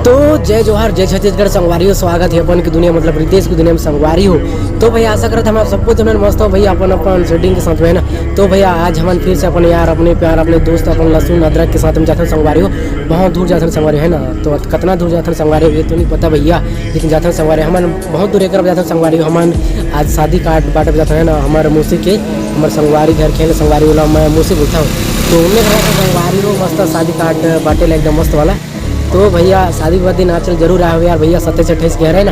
तो जय जोहार जय छत्तीसगढ़ संगवारी हो। स्वागत है अपन की दुनिया मतलब रितेश की दुनिया में संगवारी हो। तो भैया आशा करते हम आप सबको जमन मस्त हो भैया अपन अपन सेटिंग के साथ में है ना। तो भैया आज हम फिर से अपने यार अपने प्यार अपने दोस्त अपन लहसुन अदरक के साथ में जाते हैं संगवारी हो। बहुत दूर जाते हैं संगवारी है ना। तो कितना दूर जाते हैं संगवारी ये तो नहीं पता भैया, लेकिन जाते हैं संगवारी हम बहुत दूर एक जाते हैं संगवारी हम आज शादी कार्ड बांटे जाते हैं ना। हमारे मूसी के हमारे संगवारी घर खेल संगवारी वाला मैं मूसी बोलता हूँ। तो उनने घर संगवारी हो मस्त शादी कार्ड बांटे एकदम मस्त वाला। तो भैया शादी के बाद दिन आचल जरूर आए हो यार भैया। 27-28 के हरे ना,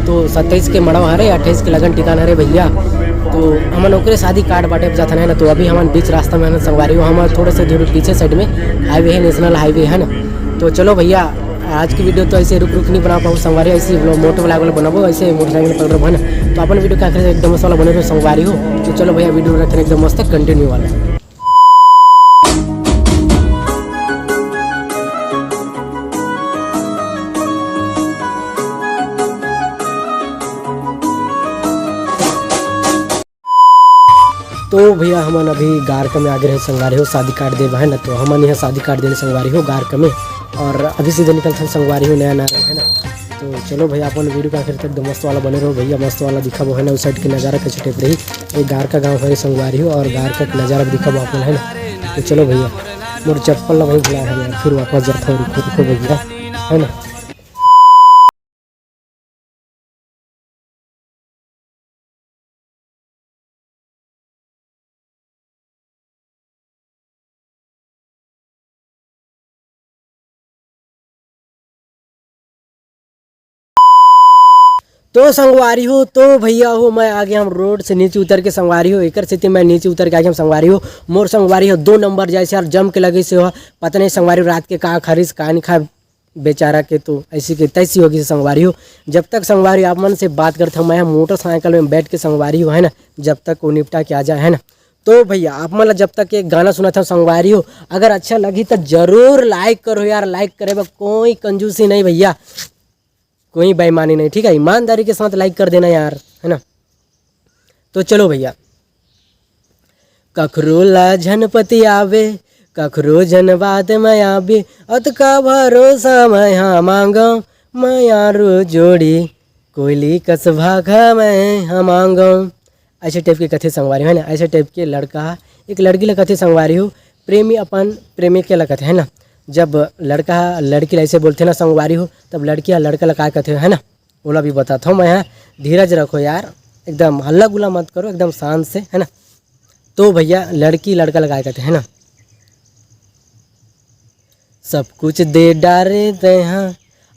तो 27 के मड़वा हरे 28 के लगन टिकान हरे भैया। तो हम ओकरे शादी कार्ड बांटे जाता है ना। तो अभी हम बीच रास्ता में है संगवारी हो। हम थोड़े से दूर पीछे साइड में हाईवे है, नेशनल हाईवे है ना। तो चलो भैया आज की वीडियो तो ऐसे रुक नहीं बना पाऊँ संगवारी, ऐसे मोटो वाला बनाबो ऐसे मोटरसाइकिल पकड़ो है ना। तो अपन वीडियो क्या करें एकदम मस्त वाला बने रहे संगवारी हो। तो चलो भैया वीडियो रखें एकदम मस्त कंटिन्यू वाला। तो भैया हमन अभी गारका में आगे रहे संगवारी हो शादी कार्ड दे है ना। तो हमन यहाँ शादी कार्ड देने संगवारी हो गारका में, और अभी सीधे निकलते हैं संगवारी हो नया नया है ना। तो चलो भैया अपन वीडियो का आखिर तक एकदम मस्त वाला बने रहो भैया। मस्त वाला दिखा वो है ना, उस साइड के नज़ारा कैसे टेप रही ये गारका गाँव है संगवारी हो, और गारका का नज़ारा दिखा वो अपन है ना। तो चलो भैया मोर चप्पल ला वही बुलाया है यार, फिर वापस जाता हूँ रुको भैया है ना। तो संगवारी हो तो भैया हो मैं आ गया हम रोड से नीचे उतर के संगवारी हो। एक स्थिति मैं नीचे उतर के आ गया हम संगवारी हो। मोर संगवारी हो 2 नंबर जैसे यार जम के लगे से हो। पता नहीं संगवारी रात के कहा खरीस कहा नहीं खा बेचारा के, तो ऐसी की तैसी होगी संगवारी हो। जब तक संगवारी आप मन से बात करता हूँ मैं मोटरसाइकिल में बैठ के संगवारी हो है ना, जब तक वो निपटा के आ जाए है ना। तो भैया आप मतलब जब तक एक गाना सुना था संगवारी हो, अगर अच्छा लगी तो जरूर लाइक करो यार। लाइक करे कोई कंजूसी नहीं भैया, कोई बेईमानी नहीं, ठीक है। ईमानदारी के साथ लाइक कर देना यार है ना। तो चलो भैया कखरो ला झनपति आवे कखरो जनबाद मैं आवे अत का भरोसा मैं हाँ मांगो मैं यारो जोड़ी कोयली कस भागा मैं हाँ मांगो। ऐसे टाइप के कथे संगवारी है ना। ऐसे टाइप के लड़का एक लड़की ला कथे संगवारी हो। प्रेमी अपन प्रेमी के ला कथे है ना। जब लड़का लड़की ऐसे बोलते ना संगवारी हो, तब लड़की लड़का लगा कहते है ना। ओला भी बताता हूँ मैं यहाँ, धीरज रखो यार, एकदम हल्ला गुला मत करो, एकदम शांत से है ना। तो भैया लड़की लड़का लगा कहते है ना। सब कुछ दे डारे दे हाँ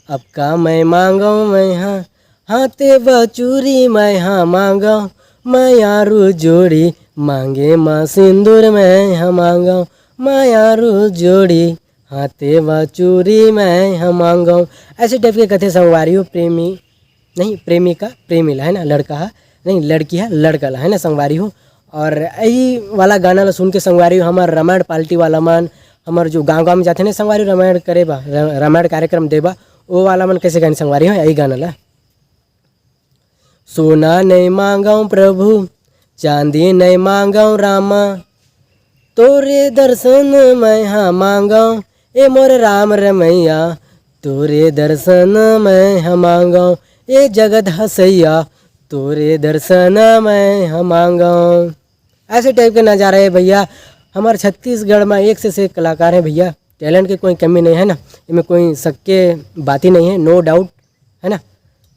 अब का मैं मांगो मैं हाँ हाथे बचूरी मैं हाँ मांगो मैं यारू जोड़ी मांगे माँ सिंदूर मैं हाँ मांगो मैं यारू जोड़ी हाथे बचूरी मैं हाँ मांगो। ऐसे टाइप के कथे संगवारी हो। प्रेमी नहीं प्रेमिका प्रेमी ला है ना, लड़का है नहीं लड़की है लड़का ला है ना संगवारी हो। और यही वाला गाना ला सुन के संगवारी हो हमार रामायण पार्टी वाला मन हमार जो गाँव में जाते हैं संगवारी रामायण करे बा रामायण कार्यक्रम देबा वो वाला मन कैसे गाने संगवारी हो। यही गाना ला सोना नहीं मांगाऊँ प्रभु चांदी नहीं मांगाऊँ रामा तोरे दर्शन मैं हाँ मांगाऊँ ए मोर राम रमैया तोरे दर्शन मैं हाँ मांगाऊँ ए जगत हसैया तोरे दर्शन मैं हाँ मांगाऊँ। ऐसे टाइप के नज़ारा है भैया। हमारे छत्तीसगढ़ में एक से एक कलाकार हैं भैया, टैलेंट की कोई कमी नहीं है ना, इनमें कोई शक के बात ही नहीं है, नो डाउट है ना।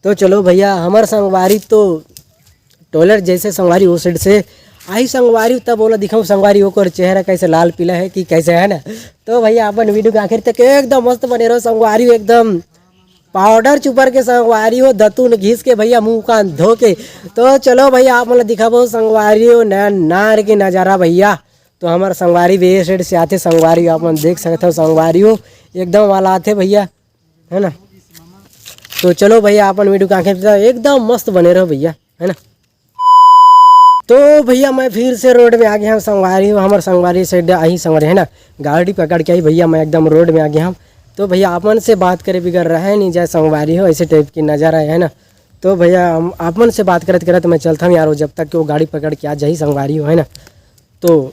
तो चलो भैया हमारे संगवारी तो टोलर जैसे संगवारी उस साइड से आई संगवारी तब बोला दिखाऊँ संगवारी हो कर चेहरा कैसे लाल पीला है कि कैसे है ना। तो भैया अपन वीडियो के आखिर तक एकदम मस्त बने रहो संगवारी हो। एकदम पाउडर चुपर के संगवारी हो दतून घिस के भैया मुँह कान धो के। तो चलो भैया आप मतलब दिखाबो संगवारी हो नया नार के नज़ारा भैया। तो हमारे संगवारी भी साइड से आते संगवारी आप देख सकते हो संगवारी हो एकदम वाला आते भैया है ना। तो चलो भैया अपन वीडियो के आखिर तक एकदम मस्त बने रहो भैया है ना। तो भैया मैं फिर से रोड में आ गया हूँ संगवारी हो। हमारे संगवारी साइड आई संगवारी है ना, गाड़ी पकड़ के आई भैया मैं एकदम रोड में आ गया हूँ। तो भैया आपन से बात करे बिगड़ रहा है नहीं जाए संगवारी हो, ऐसे टाइप की नज़ारा है ना। तो भैया हम आपन से बात करते करते मैं चलता हूँ यार, जब तक कि वो गाड़ी पकड़ के आ जाए संगवारी हो है ना। तो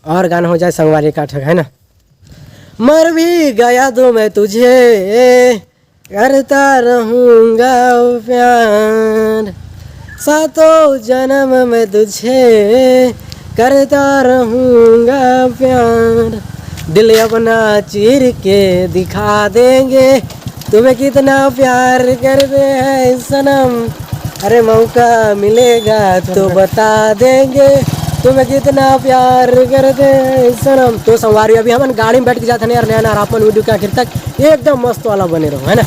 और गाना हो जाए संगवारी का ठग है ना। मर भी गया तो मैं तुझे करता रहूँगा प्यार सातों जन्म में तुझे करता रहूँगा प्यार। दिल अपना चीर के दिखा देंगे तुम्हें कितना प्यार करते हैं सनम। अरे मौका मिलेगा तो बता देंगे तुम्हें कितना प्यार करते हैं सनम। तो संगवारी अभी हम गाड़ी में बैठ के जाते हैं यार नया अपन वीडियो के आखिर तक एकदम मस्त वाला बने रहो है ना।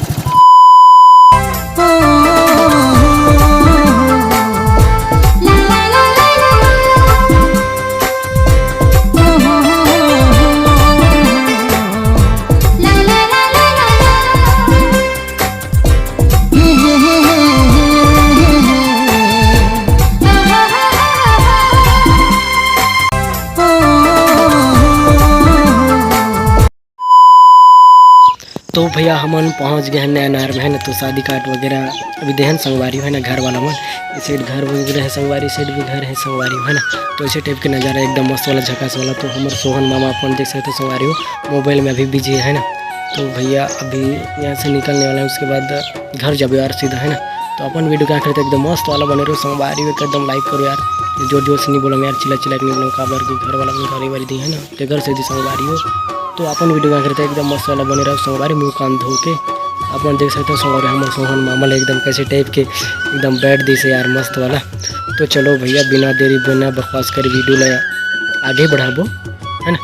तो भैया हमन पहुंच गए हैं नया नहर में है ना। तो शादी कार्ड वगैरह अभी देहन संगवारी है ना घर वाला मन। इस साइड घर वगैरह है संगवारी, साइड भी घर है संगवारी है ना। तो ऐसे टाइप के नज़ारा एकदम मस्त वाला झकास वाला। तो हमारे सोहन मामा अपन देख सकते संगवारी हो मोबाइल में अभी बिजी है ना। तो भैया अभी यहाँ से निकलने वाला है, उसके बाद घर जब यार सीधा है ना। तो अपन वीडियो क्या करते एकदम मस्त वाला बने रहो संगवारी में एकदम लाइक करो यार। जोर जोर से नहीं बोलो यार, चिल्ला चिल्ला नहीं बोलो काबर की घर वाला घर वाली दी है ना के घर से दी संगवारी हो। तो अपन वीडियो क्या करते एकदम मस्त वाला बने रहो संगवारी मुँह कान धो के। अपन देख सकते हो संगवारी हमारे सोहन मामल एकदम कैसे टाइप के एकदम बैठ दी से यार मस्त वाला। तो चलो भैया बिना देरी बिना बकवास कर वीडियो ला आगे बढ़ाबो है ना।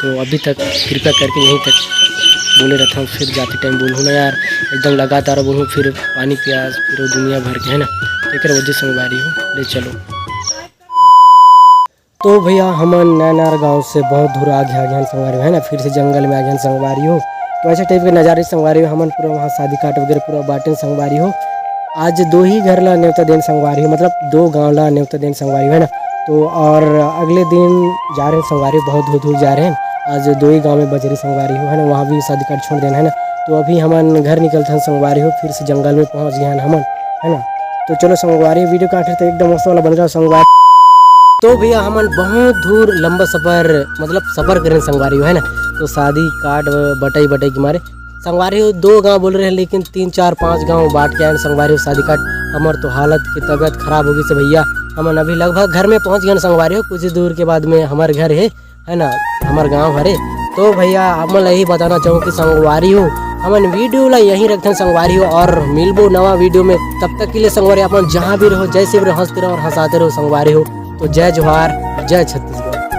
तो अभी तक कृपया करके यहीं तक बोले रहता हूँ, फिर जाते टाइम बोलूँ ना यार एकदम लगातार बोलूँ फिर पानी प्यास फिर दुनिया भर के है ना। तो एक वजह संगवारी हो ले चलो। तो भैया हम नैनार गांव से बहुत दूर आगे आ गए संगवारी है ना। फिर से जंगल में आ गए संगवारी हो। तो ऐसे टाइप के नज़ारे संगवारी हो हमन पूरा वहाँ शादी काट वगैरह पूरा बाटन संगवारी हो। आज 2 ही घर ला न्योता देन संगवारी हो, मतलब 2 गांव ला न्योता देन संगवारी है ना। तो और अगले दिन जा रहे हैं संगवारी बहुत दूर दूर जा रहे हैं। आज 2 ही गाँव में बजरी संगवारी हो है ना, वहाँ भी शादी काट छोड़ देना है ना। तो अभी हमन घर निकलते हैं संगवारी हो, फिर से जंगल में पहुँच गए हैं हमन है ना। तो चलो संगवारी वीडियो का आखिर तक एकदम मस्त वाला बन रहा संगवारी। तो भैया हमन बहुत दूर लंबा सफ़र मतलब सफ़र करें संगवारी हो है ना। तो शादी कार्ड बटाई के मारे संगवारी हो 2 गांव बोल रहे हैं, लेकिन 3 4 5 गांव बांट के आए संगवारी हो शादी कार्ड। हमार तो हालत की तबीयत खराब होगी से भैया हमन अभी लगभग घर में पहुंच गए संगवारी हो। कुछ दूर के बाद में हमारे घर है ना, हमारे गाँव हरे। तो भैया हमन यही बताना चाहूँ कि संगवारी हो हमन वीडियो ला यहीं रखते हैं संगवारी हो, और मिलबो नवा वीडियो में। तब तक के लिए संगवारी अपन जहाँ भी रहो जैसे भी रहो हंसते रहो और हंसाते रहो संगवारी हो। तो जय जोहार जय छत्तीसगढ़।